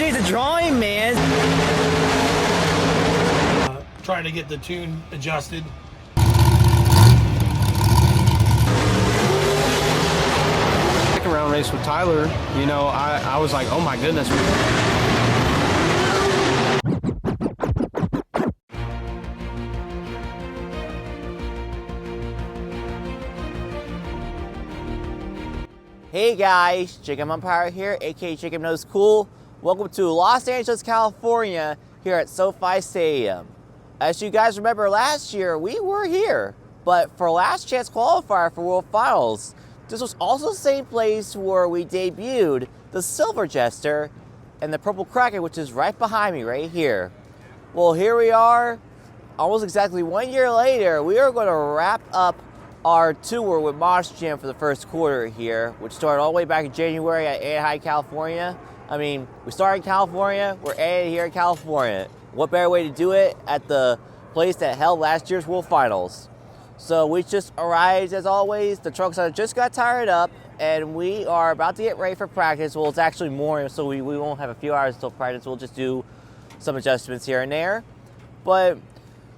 appreciate the drawing, man. Trying to get the tune adjusted. Second round race with Tyler, you know, I was like, oh my goodness. Hey guys, Jacob Umpire here, aka Jacob Knows Cool. Welcome to Los Angeles, California, here at SoFi Stadium. As you guys remember, last year we were here, but for last chance qualifier for World Finals, this was also the same place where we debuted the Silver Jester and the Purple Kraken, which is right behind me, right here. Well, here we are, almost exactly 1 year later. We are going to wrap up our tour with Mosh Jam for the first quarter here, which started all the way back in January at Anaheim, California. I mean, we started in California, we're ending here in California. What better way to do it at the place that held last year's World Finals? So we just arrived as always. The trucks just got tired up and we are about to get ready for practice. Well, it's actually morning, so we won't have a few hours until practice. We'll just do some adjustments here and there. But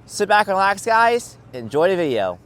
sit back and relax, guys. Enjoy the video.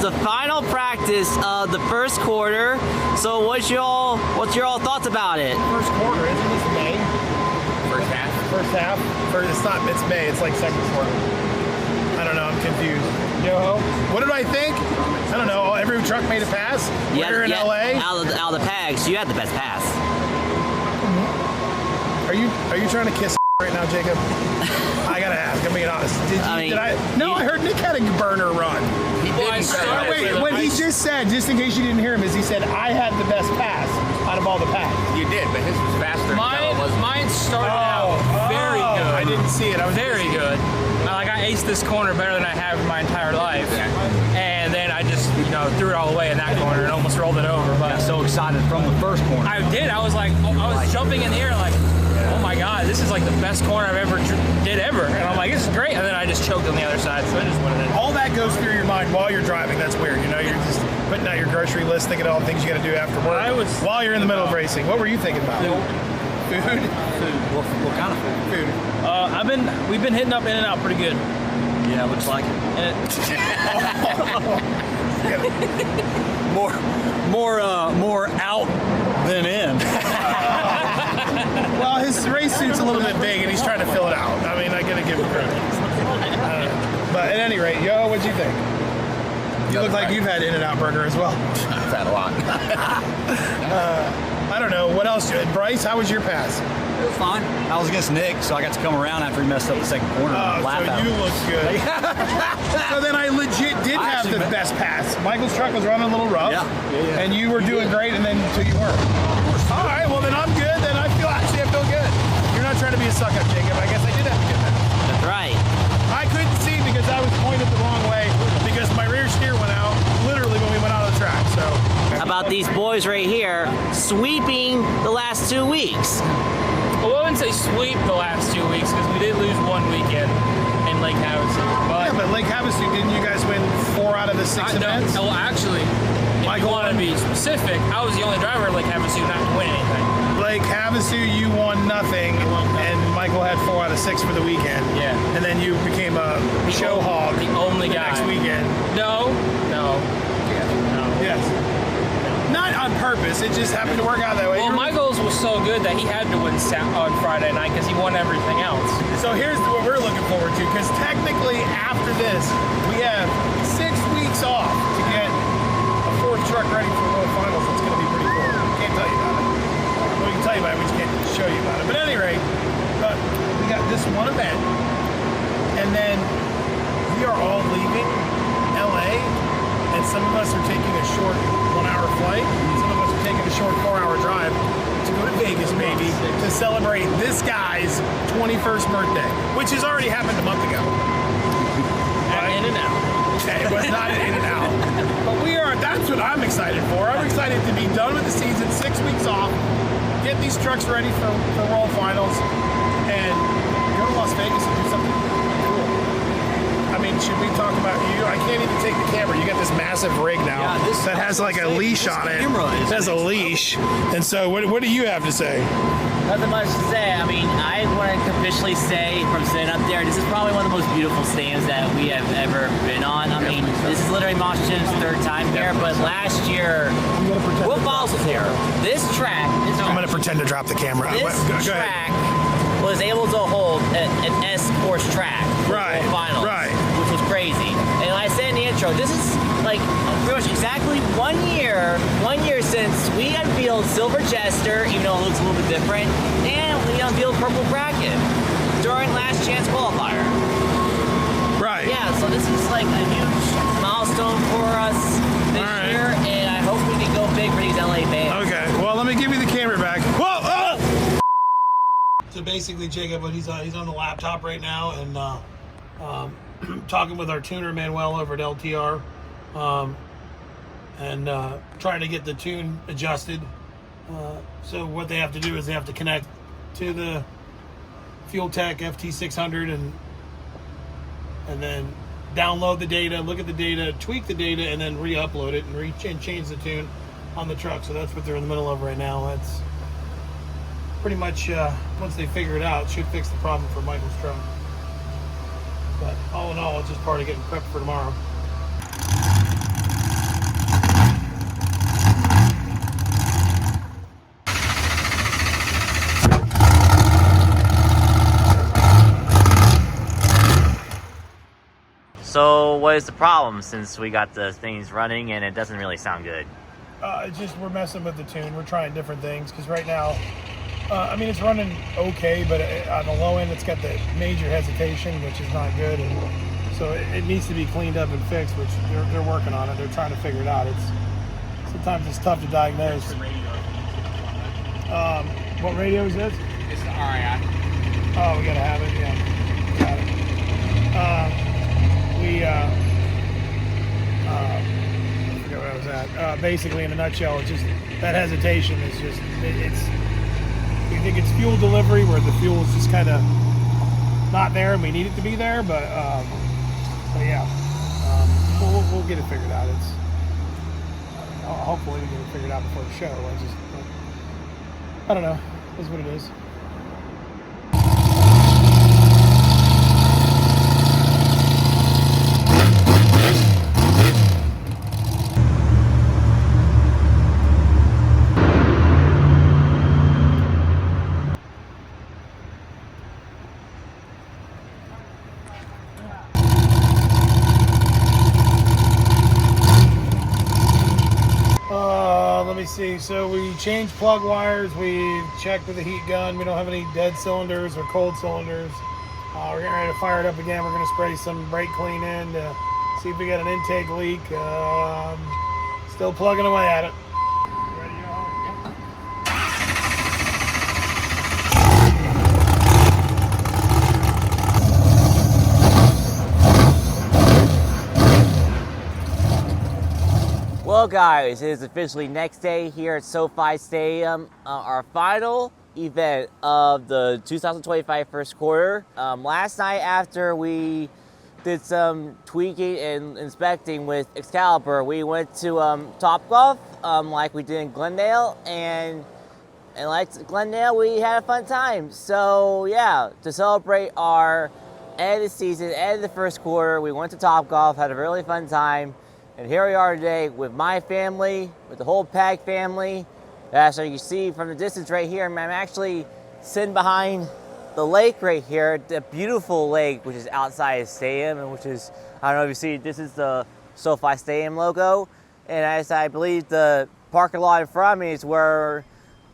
The final practice of the first quarter. So what's your all thoughts about it? First quarter, isn't this May? First half. First half? It's not, it's May, it's like second quarter. I don't know, I'm confused. Yoho, what did I think? I don't know, every truck made a pass? We're in LA? Out of the pags, you had the best pass. Are you trying to kiss right now, Jacob? I gotta ask, I'm being honest. I heard Nick had a burner run. He didn't. Wait, what he just said, just in case you didn't hear him, is he said, I had the best pass out of all the packs. You did, but his was faster. Mine started out very good. I didn't see it. I was very good. I aced this corner better than I have in my entire life. And then I just, threw it all the way in that corner and almost rolled it over. But so excited from the first corner. I did. I was like, I was jumping in the air like, oh my God, this is like the best corner I've ever did ever. And I'm like, this is great. And then I just choked on the other side. So it is what it is. All that goes through your mind while you're driving. That's weird. You're just putting out your grocery list, thinking of all the things you got to do after work. While you're in the middle of racing. What were you thinking about? Food? What kind of food? We've been hitting up In-N-Out pretty good. Yeah, looks like it. More out than in. Well, his race suit's a little bit big, and he's trying to fill it out. I mean, I gotta give him credit. But at any rate, Yoho, what'd you think? You look like you've had In-N-Out burger as well. I've had a lot. I don't know. What else? Bryce, how was your pass? It was fine. I was against Nick, so I got to come around after he messed up the second corner. And laugh so at you him. look good. So then I legit did have the best pass. Michael's truck was running a little rough, and you were doing great, and then until you weren't. All right, well then I'm good. Then I feel good. You're not trying to be a suck up, Jacob. I guess I did have to get that. That's right. I couldn't see because I was pointed the wrong way because my rear steer went out literally when we went out of the track. So How about these boys right here sweeping the last 2 weeks? Well, I wouldn't say sweep the last 2 weeks because we did lose one weekend in Lake Havasu. But Lake Havasu, didn't you guys win 4 out of the 6 events? Well, actually, if you want to be specific, I was the only driver at Lake Havasu not to win anything. Lake Havasu, you won nothing, and Michael had 4 out of 6 for the weekend. Yeah. And then you became a show hog. The only guy. Next weekend. No. Yes. Not on purpose. It just happened to work out that way. Well, Michael's was so good that he had to win on Friday night because he won everything else. So here's what we're looking forward to, because technically after this, we have 6 weeks off to get a 4th truck ready for World Finals. It's going to be pretty cool. Can't tell you about it. Well, we can tell you about it, we just can't show you about it. But at any rate, we got this one event, and then we are all leaving LA, and some of us are taking a short 1-hour flight, some of us are taking a short 4-hour drive to go to Vegas, maybe, to celebrate this guy's 21st birthday, which has already happened a month ago. Right? In-N-Out. It was not an In-N-Out. But that's what I'm excited for. I'm excited to be done with the season, 6 weeks off, get these trucks ready for World Finals, and go to Las Vegas and do something cool. I mean, should we talk about you? I can't even take the camera. You got this massive rig now that has like a leash on it. It has a leash. And so what do you have to say? Nothing much to say. I mean, I want to officially say from sitting up there, this is probably one of the most beautiful stands that we have ever been on. I mean, this is literally Moshton's 3rd time here, but last year, Will Falls was here. This track, I'm going to pretend to drop the camera. This track was able to hold an S-Course track for the finals, which was crazy. And like I said in the intro, this is like pretty much exactly 1 year since we unveiled Silver Jester, even though it looks a little bit different, and we unveiled Purple Kraken during last chance qualifier. Right. Yeah, so this is like a huge milestone for us this year, and I hope we can go big for these LA fans. Okay, well, let me give you the camera back. Whoa! Oh! So basically, Jacob, he's on the laptop right now, and talking with our tuner, Manuel, over at LTR, and trying to get the tune adjusted. So what they have to do is they have to connect to the Fuel Tech FT600 and then download the data, look at the data, tweak the data, and then re-upload it and change the tune on the truck. So that's what they're in the middle of right now. That's pretty much, once they figure it out, should fix the problem for Michael's truck. But all in all, it's just part of getting prepped for tomorrow. So what is the problem since we got the things running and it doesn't really sound good? It's just we're messing with the tune. We're trying different things because right now, I mean, it's running okay, but on the low end, it's got the major hesitation, which is not good. And so it needs to be cleaned up and fixed, which they're working on it. They're trying to figure it out. Sometimes it's tough to diagnose. What radio is this? It's the RII. Oh, we gotta have it. Yeah, got it. basically in a nutshell, it's just that hesitation is just it's. We think it's fuel delivery where the fuel is just kind of not there and we need it to be there, but yeah, we'll get it figured out. It's hopefully we get it figured out before the show. I don't know. That's what it is. Let me see. So we changed plug wires. We checked with the heat gun. We don't have any dead cylinders or cold cylinders. We're getting ready to fire it up again. We're going to spray some brake clean in to see if we got an intake leak. Still plugging away at it. Ready, Yoho? Well, guys, it is officially next day here at SoFi Stadium, our final event of the 2025 first quarter. Last night, after we did some tweaking and inspecting with Excaliber, we went to Topgolf, like we did in Glendale, and like Glendale, we had a fun time. So yeah, to celebrate our end of the season, end of the first quarter, we went to Topgolf, had a really fun time. And here we are today with my family, with the whole PAG family. So you can see from the distance right here, I'm actually sitting behind the lake right here, the beautiful lake, which is outside the stadium, and which is, I don't know if you see, this is the SoFi Stadium logo. And as I believe the parking lot in front of me is where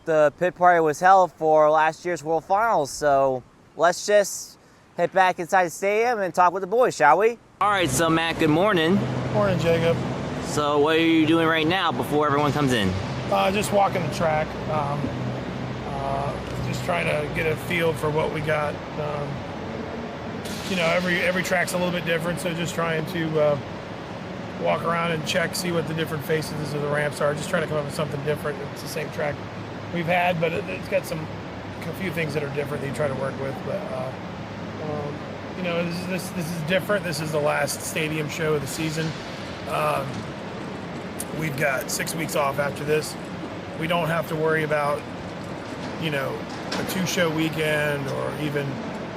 the pit party was held for last year's World Finals. So let's just head back inside the stadium and talk with the boys, shall we? All right, so Matt, good morning. Morning, Jacob. So what are you doing right now before everyone comes in? Just walking the track. Just trying to get a feel for what we got. Every track's a little bit different, so just trying to walk around and check, see what the different faces of the ramps are. Just trying to come up with something different. It's the same track we've had, but it's got a few things that are different that you try to work with. But this is different. This is the last stadium show of the season. We've got 6 weeks off after this. We don't have to worry about, a 2-show weekend or even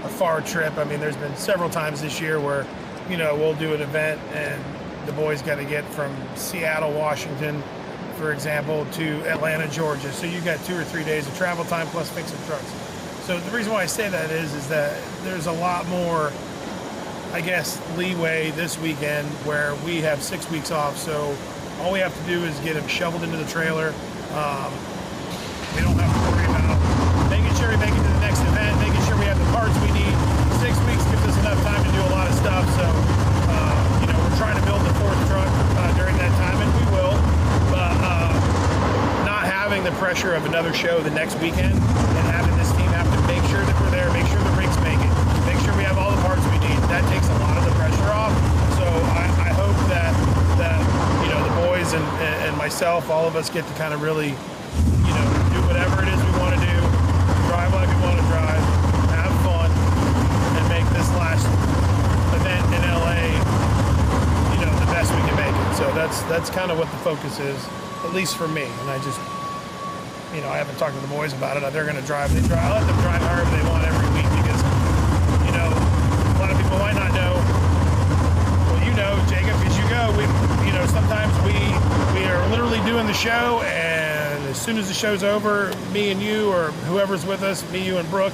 a far trip. I mean, there's been several times this year where, we'll do an event and the boys got to get from Seattle, Washington, for example, to Atlanta, Georgia. So you got 2 or 3 days of travel time plus fixing trucks. So the reason why I say that is that there's a lot more, I guess, leeway this weekend where we have 6 weeks off. So all we have to do is get them shoveled into the trailer. We don't have to worry about making sure we make it to the next event, making sure we have the parts we need. 6 weeks gives us enough time to do a lot of stuff. So, we're trying to build the 4th truck during that time, and we will. But not having the pressure of another show the next weekend and having this team have to make sure that we're there, make sure the rigs make it, make sure we have all the parts we need, that takes a lot of the pressure off. So I hope that the boys and myself, all of us get to kind of really, do whatever it is we want to do, drive like we want to drive, have fun, and make this last event in LA, the best we can make it. So that's kind of what the focus is, at least for me. And I just, I haven't talked to the boys about it. They're going to drive. I let them drive however they want every week because, a lot of people might not know. Well, Jacob, as you go, sometimes we are literally doing the show, and as soon as the show's over, me and you, or whoever's with us, me, you, and Brooke,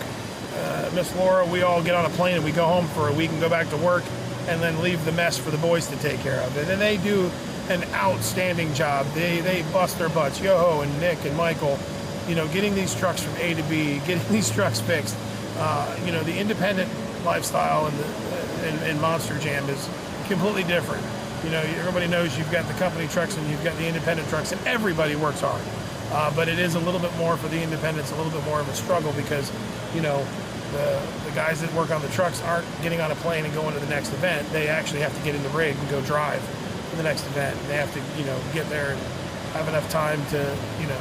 Miss Laura, we all get on a plane and we go home for a week and go back to work, and then leave the mess for the boys to take care of. And they do an outstanding job. They bust their butts. Yoho and Nick and Michael, getting these trucks from A to B, getting these trucks fixed. The independent lifestyle and Monster Jam is completely different. Everybody knows you've got the company trucks and you've got the independent trucks, and everybody works hard. But it is a little bit more for the independents, a little bit more of a struggle because, the guys that work on the trucks aren't getting on a plane and going to the next event. They actually have to get in the rig and go drive to the next event. And they have to, get there and have enough time to, you know,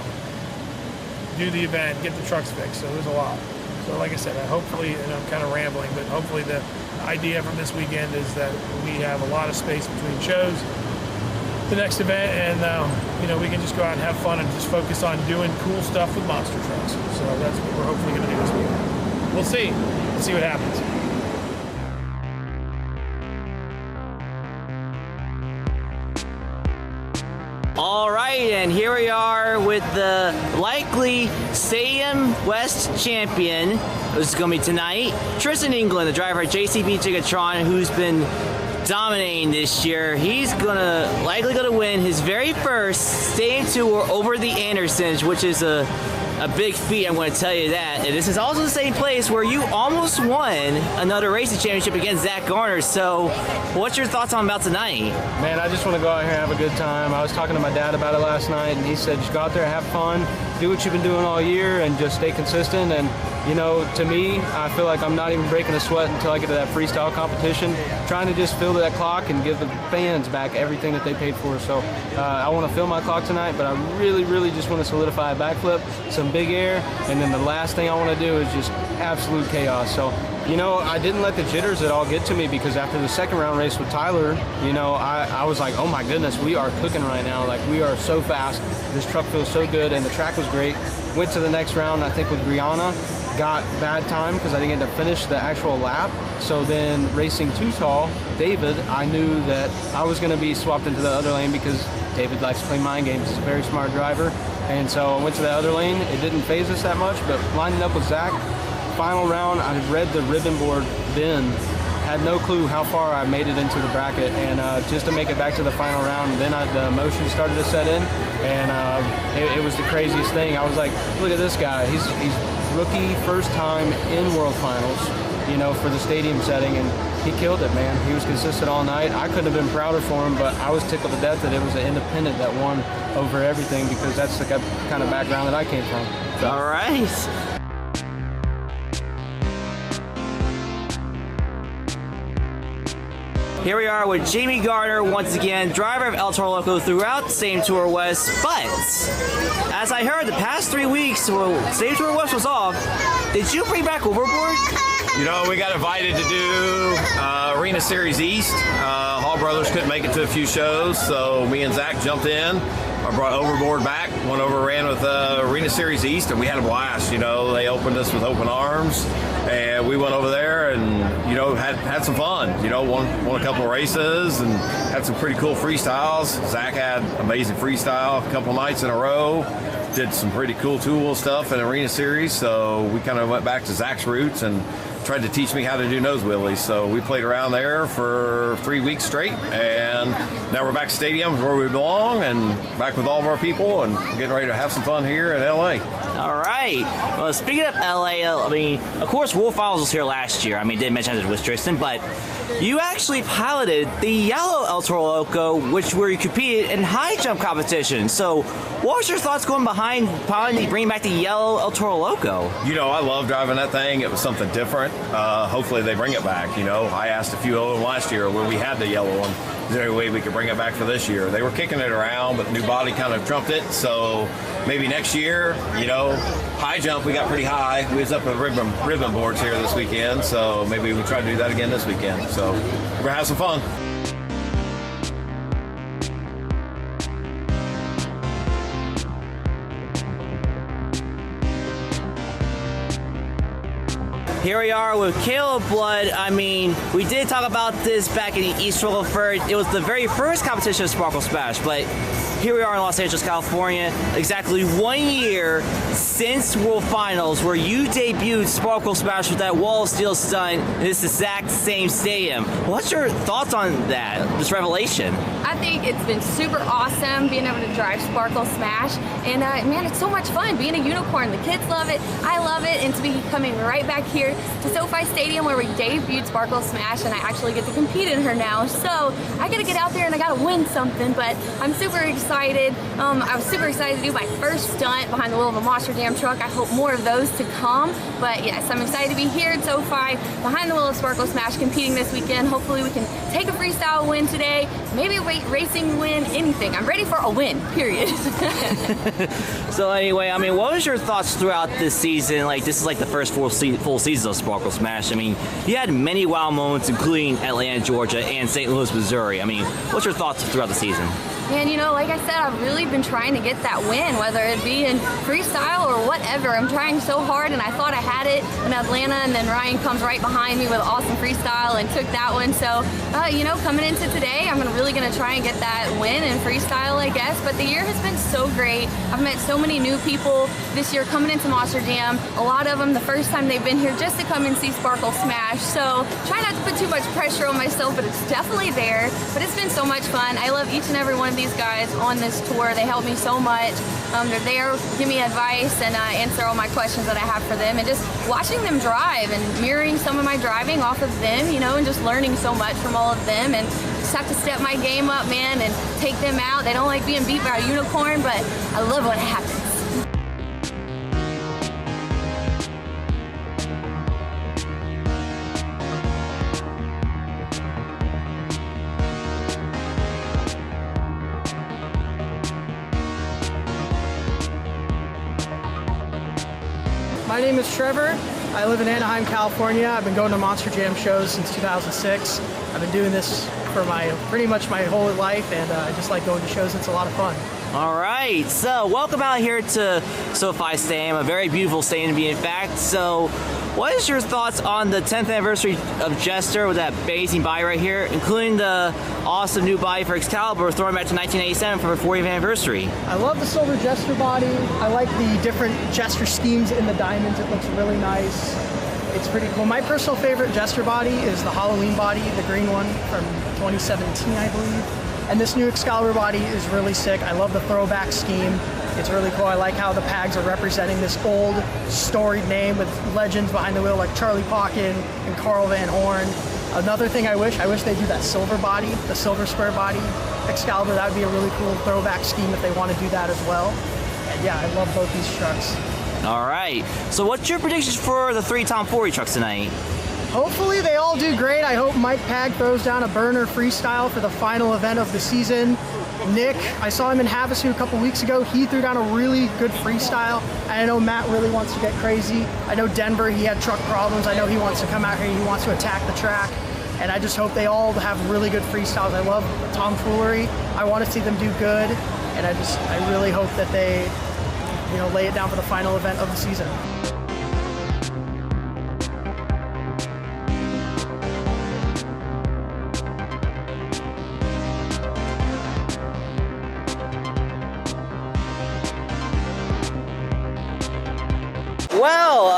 do the event, get the trucks fixed. So it was a lot. So like I said, hopefully, and I'm kind of rambling, but hopefully the idea from this weekend is that we have a lot of space between shows, the next event, and you know, we can just go out and have fun and just focus on doing cool stuff with monster trucks. So that's what we're hopefully going to do this weekend. We'll see. We'll see what happens. All right, and here we are with the likely Stadium West champion. This is going to be tonight. Tristan England, the driver at JCB Gigatron, who's been dominating this year. He's likely gonna win his very first Stadium Tour over the Andersons, which is a big feat, I'm going to tell you that. And this is also the same place where you almost won another racing championship against Zach Garner. So what's your thoughts on about tonight? Man, I just want to go out here and have a good time. I was talking to my dad about it last night, and he said just go out there, have fun, do what you've been doing all year, and just stay consistent. And you know, to me, I feel like I'm not even breaking a sweat until I get to that freestyle competition, trying to just fill that clock and give the fans back everything that they paid for. So I want to fill my clock tonight, but I really just want to solidify a backflip, some big air, and then the last thing I want to do is just absolute chaos. So, you know, I didn't let the jitters at all get to me, because after the second round race with Tyler, you know, I was like, oh my goodness, we are cooking right now. Like, we are so fast. This truck feels so good, and the track was great. Went to the next round, I think, with Brianna. Got bad time because I didn't get to finish the actual lap. So then racing Too Tall, David, I knew that I was going to be swapped into the other lane because David likes to play mind games. He's a very smart driver. And so I went to the other lane. It didn't phase us that much, but lining up with Zach, final round, I read the ribbon board bin, had no clue how far I made it into the bracket, and just to make it back to the final round, then the emotion started to set in, and it was the craziest thing. I was like, look at this guy. He's rookie, first time in World Finals, you know, for the stadium setting, and he killed it, man. He was consistent all night. I couldn't have been prouder for him, but I was tickled to death that it was an independent that won over everything, because that's the kind of background that I came from. So. All right. Here we are with Jamey Garner, once again, driver of El Toro Loco throughout the Stadium Tour West. But, as I heard, the past 3 weeks, well, Stadium Tour West was off. Did you bring back overboard? You know, we got invited to do Arena Series East. Hall Brothers couldn't make it to a few shows, so me and Zach jumped in. I brought overboard back, went over, ran with Arena Series East, and we had a blast. You know, they opened us with open arms, and we went over there and, you know, had some fun. You know, won a couple of races and had some pretty cool freestyles. Zach had amazing freestyle a couple nights in a row. Did some pretty cool tool stuff in Arena Series, so we kind of went back to Zach's roots and tried to teach me how to do nose wheelies. So we played around there for 3 weeks straight, and now we're back to stadiums where we belong and back with all of our people and getting ready to have some fun here in LA. All right. Well, speaking of LA, I mean, of course, World Finals was here last year. I mean, didn't mention it with Tristan, but you actually piloted the yellow El Toro Loco, where you competed in high jump competition. So what was your thoughts going behind piloting, bringing back the yellow El Toro Loco? You know, I love driving that thing. It was something different. Hopefully they bring it back. You know, I asked a few of them last year where we had the yellow one, is there any way we could bring it back for this year? They were kicking it around, but the new body kind of trumped it. So maybe next year, you know, high jump, we got pretty high. We was up with ribbon boards here this weekend, so maybe we try to do that again this weekend. So we're gonna have some fun. Here we are with Kayla Blood. I mean, we did talk about this back in East Rutherford. It was the very first competition of Sparkle Smash, but here we are in Los Angeles, California, exactly 1 year since World Finals, where you debuted Sparkle Smash with that wall of steel stunt in this exact same stadium. What's your thoughts on that, this revelation? I think it's been super awesome being able to drive Sparkle Smash, and man, it's so much fun being a unicorn. The kids love it, I love it, and to be coming right back here to SoFi Stadium where we debuted Sparkle Smash, and I actually get to compete in her now. So I got to get out there and I got to win something, but I'm super excited excited. I was super excited to do my first stunt behind the wheel of a Monster Jam truck. I hope more of those to come. But yes, I'm excited to be here at SoFi behind the wheel of Sparkle Smash competing this weekend. Hopefully we can take a freestyle win today, maybe a racing win, anything. I'm ready for a win, period. So anyway, I mean, what was your thoughts throughout this season? Like, this is like the first full season of Sparkle Smash. I mean, you had many wow moments, including Atlanta, Georgia, and St. Louis, Missouri. I mean, what's your thoughts throughout the season? And you know, like I said, I've really been trying to get that win, whether it be in freestyle or whatever. I'm trying so hard, and I thought I had it in Atlanta, and then Ryan comes right behind me with awesome freestyle and took that one. So, you know, coming into today, I'm really going to try and get that win in freestyle, I guess. But the year has been so great. I've met so many new people this year coming into Monster Jam. A lot of them, the first time they've been here just to come and see Sparkle Smash. So, try not to put too much pressure on myself, but it's definitely there. But it's been so much fun. I love each and every one of these guys on this tour. They help me so much. They're there, give me advice, and answer all my questions that I have for them. And just watching them drive and mirroring some of my driving off of them, you know, and just learning so much from all of them. And just have to step my game up, man, and take them out. They don't like being beat by a unicorn, but I love when it happens. My name is Trevor. I live in Anaheim, California. I've been going to Monster Jam shows since 2006. I've been doing this for pretty much my whole life, and I just like going to shows. It's a lot of fun. All right, so welcome out here to SoFi Stadium, a very beautiful stadium to be in fact. So what is your thoughts on the 10th anniversary of Jester with that amazing body right here, including the awesome new body for Excaliber throwing back to 1987 for the 40th anniversary? I love the silver Jester body. I like the different Jester schemes in the diamonds. It looks really nice. It's pretty cool. My personal favorite Jester body is the Halloween body, the green one from 2017, I believe. And this new Excaliber body is really sick. I love the throwback scheme. It's really cool. I like how the Pags are representing this old storied name with legends behind the wheel like Charlie Pauken and Carl Van Horn. Another thing I wish they do that silver body, the silver square body Excaliber. That would be a really cool throwback scheme if they want to do that as well. And yeah, I love both these trucks. All right, so what's your predictions for the 3 Tomfoolery trucks tonight? Hopefully they all do great. I hope Mike Pag throws down a burner freestyle for the final event of the season. Nick, I saw him in Havasu a couple weeks ago. He threw down a really good freestyle. And I know Matt really wants to get crazy. I know Denver, he had truck problems. I know he wants to come out here, he wants to attack the track. And I just hope they all have really good freestyles. I love Tomfoolery. I want to see them do good. And I really hope that they, you know, lay it down for the final event of the season. Well,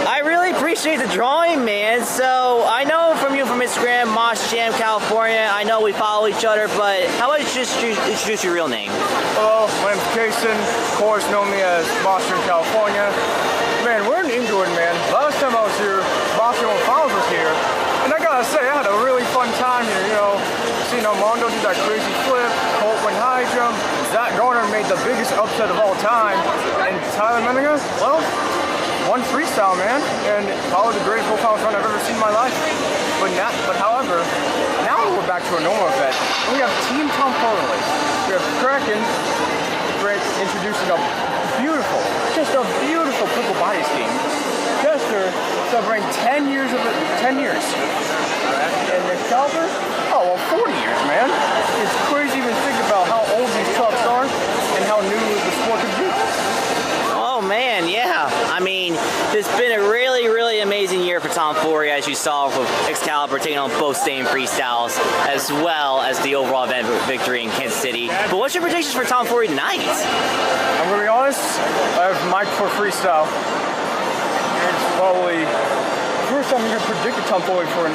I really appreciate the drawing, man. So I know from you from Instagram, Mosh Jam California. I know we follow each other, but how about you just introduce your real name? Hello, my name's Jason. Of course, know me as Mosh Jam California. Man, we're in England, man. Last time I was here, Mosh Jam Finals was here, and I gotta say, I had a really fun time here. You know, seeing Armando do that crazy flip, Colt went high jump. Zach Garner made the biggest upset of all time, and Tyler Menninger, well, one freestyle, man, and probably the greatest full-time run I've ever seen in my life. But however, now we're back to a normal event. We have Team Tomfoolery. We have Kraken, introducing a beautiful, just a beautiful purple body scheme. Jester celebrating 10 years. And Excaliber, oh, well, 40 years, man. It's crazy to even think about how old these trucks are and how new the sport could be. Oh man, yeah. I mean, it's been a really, really amazing year for Tomfoolery, as you saw with Excaliber taking on both stadium freestyles, as well as the overall event victory in Kansas City. But what's your predictions for Tomfoolery tonight? I'm gonna be honest, I have Mike for freestyle. It's probably the first time I'm gonna predict a Tomfoolery for a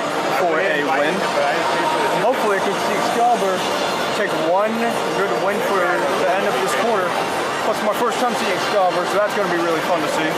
win. And hopefully I can see Excaliber take one good win for the end of this quarter. Plus my first time seeing Excaliber, so that's gonna be really fun to see.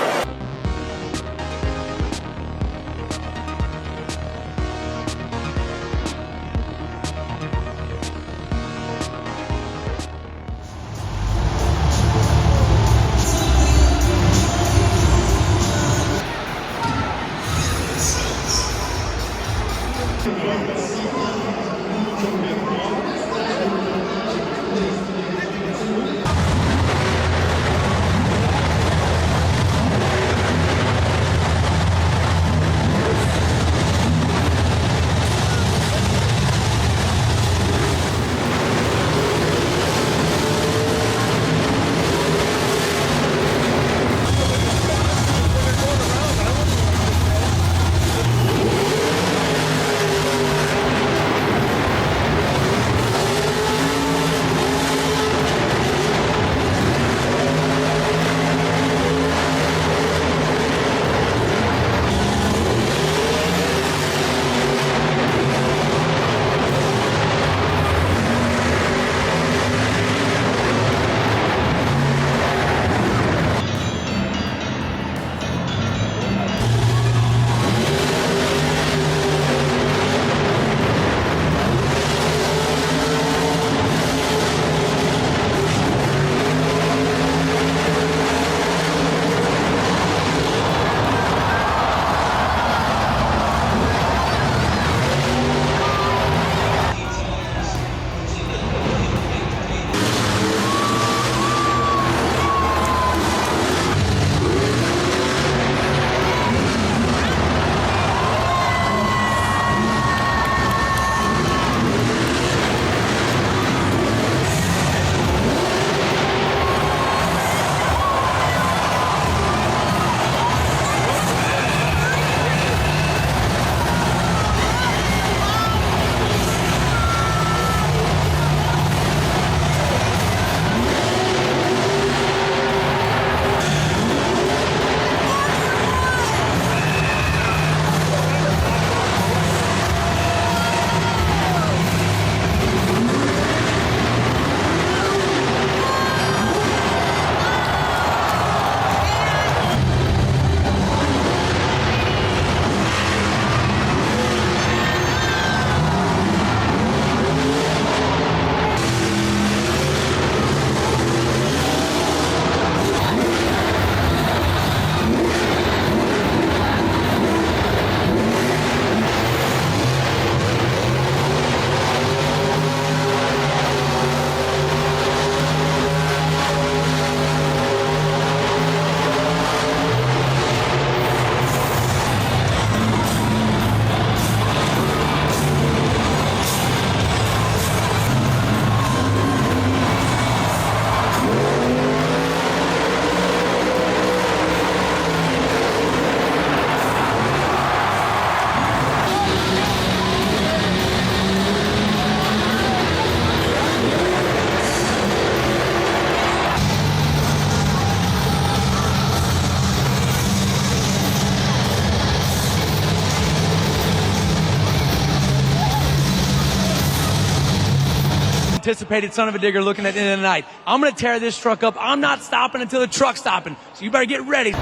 anticipated son of a digger looking at the end of the night. I'm going to tear this truck up. I'm not stopping until the truck's stopping. So you better get ready.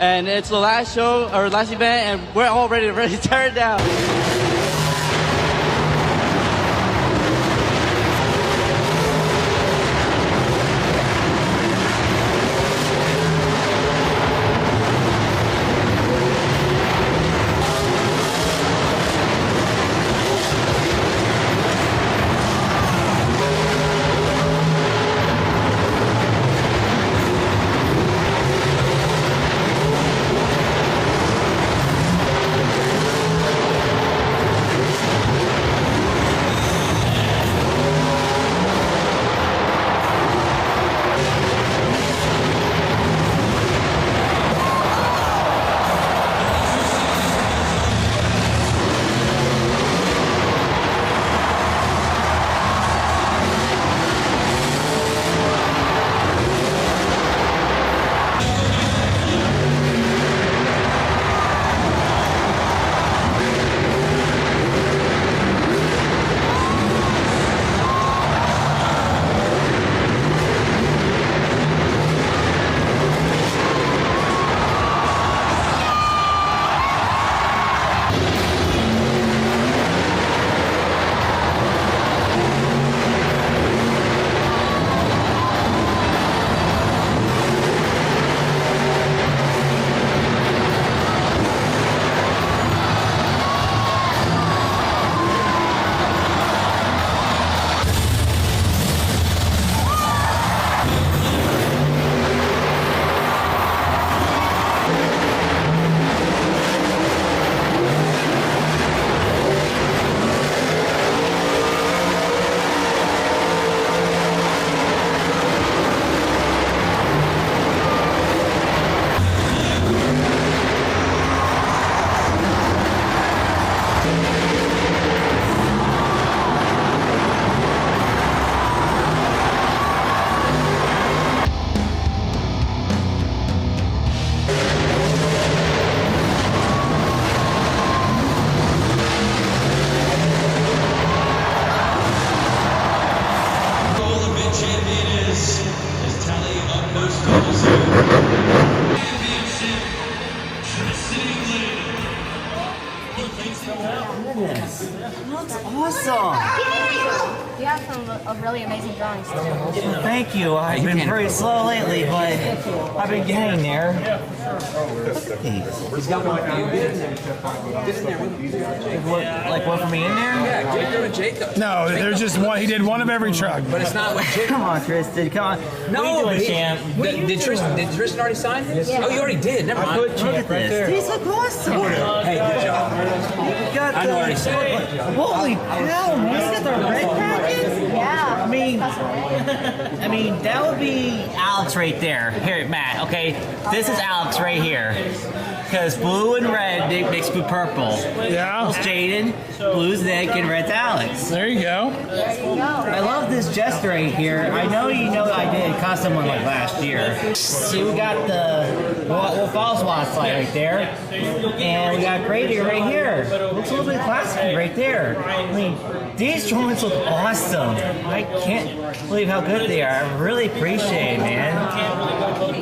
And it's the last show, or last event, and we're all ready to tear it down. Looks awesome. You have some really amazing drawings too. Thank you. I've been very slow lately, but I've been getting there. He's got one for you. Get in there with him. Like one for me in there? Yeah, get there with Jacob. No, there's just one. He did one of every truck. But it's not like Jacob. Come on, Tristan. Come on. No, what are you doing, champ? Did Tristan already sign? Yeah. Oh, you already did. Never mind. Look at this. These look awesome. Hey, good job. You got I know what he said. Holy cow, man. You got the red Kraken? Yeah. I mean, that would be Alex right there. Here, Matt, okay? This is Alex right here. Because blue and red makes blue purple. Yeah. Purple's Jaden, blue's Nick, and red's Alex. There you go. I love this Jester right here. I know you know I did custom one like last year. See, we got the Wolf Falls slide right there. And we got Grady right here. Looks a little bit classic right there. I mean, these joints look awesome. I can't believe how good they are. I really appreciate it, man.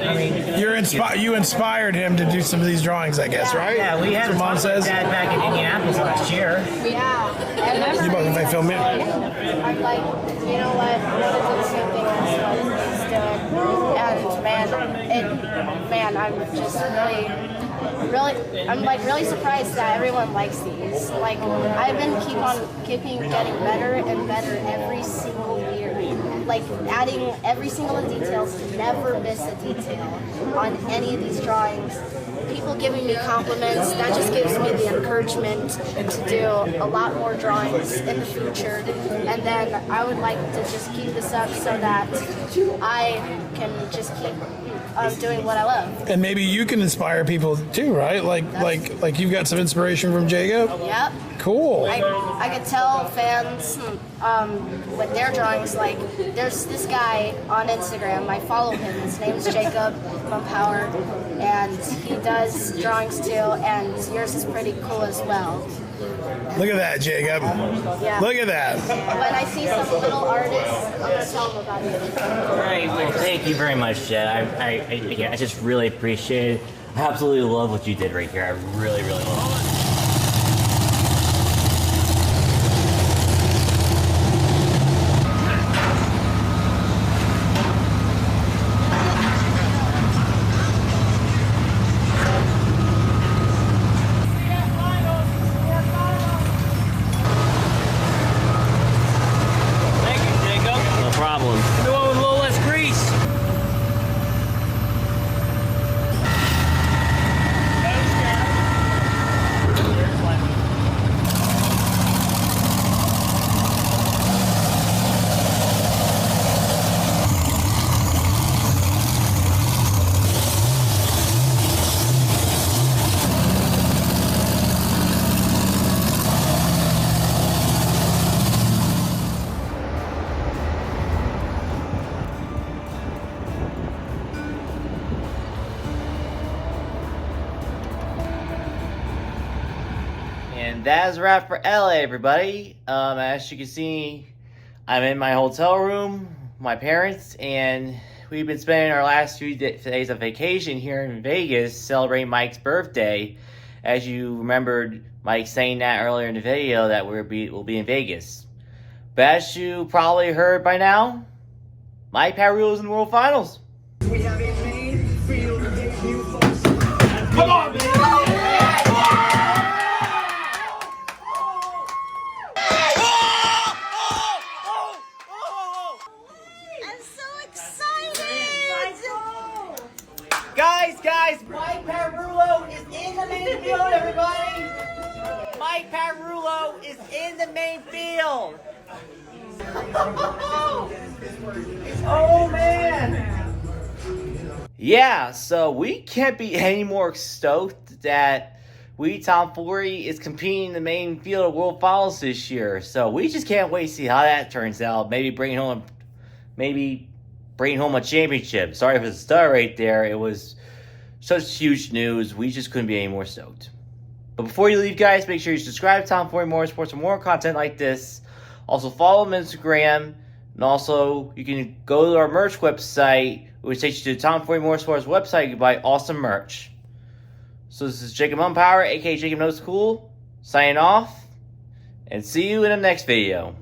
I mean, you inspired him to do some of these drawings, I guess, right? Yeah, we had Mom says. Dad back in Indianapolis last year. Yeah. And You both can film it. I'm like, you know what? I'm gonna do the same thing as what he's doing. And I'm just I'm like really surprised that everyone likes these. Like, I've been keeping getting better and better every single year. Like, adding every single details to never miss a detail on any of these drawings. People giving me compliments, that just gives me the encouragement to do a lot more drawings in the future. And then I would like to just keep this up so that I can just keep doing what I love. And maybe you can inspire people too, right? Like you've got some inspiration from Jacob? Yep. Cool. I could tell fans with their drawings, like, there's this guy on Instagram, I follow him, his name's Jacob Power, and he does drawings too, and yours is pretty cool as well. Look at that, Jacob. Yeah. Look at that. When I see some little artists, I'm going to tell them about it. All right, well, thank you very much, Jed. I just really appreciate it. I absolutely love what you did right here. I really, really love it. And that is a wrap for LA, everybody. As you can see, I'm in my hotel room, my parents, and we've been spending our last few days of vacation here in Vegas celebrating Mike's birthday. As you remembered Mike saying that earlier in the video that we'll be in Vegas. But as you probably heard by now, Mike Parrulo is in the World Finals. We have a main field debut, folks. Come on, man! Guys, Mike Parrulo is in the main field, everybody! Mike Parrulo is in the main field! Oh, man! Yeah, so we can't be any more stoked that Tomfoolery is competing in the main field of World Finals this year. So we just can't wait to see how that turns out. Maybe bring home a championship. Sorry for the stutter right there. It was such huge news. We just couldn't be any more stoked. But before you leave, guys, make sure you subscribe to Tomfoolery Motorsports for more content like this. Also, follow them on Instagram. And also, you can go to our merch website, which takes you to Tomfoolery Motorsports website. You can buy awesome merch. So this is Jacob Umpower, aka Jacob Knows Cool, signing off. And see you in the next video.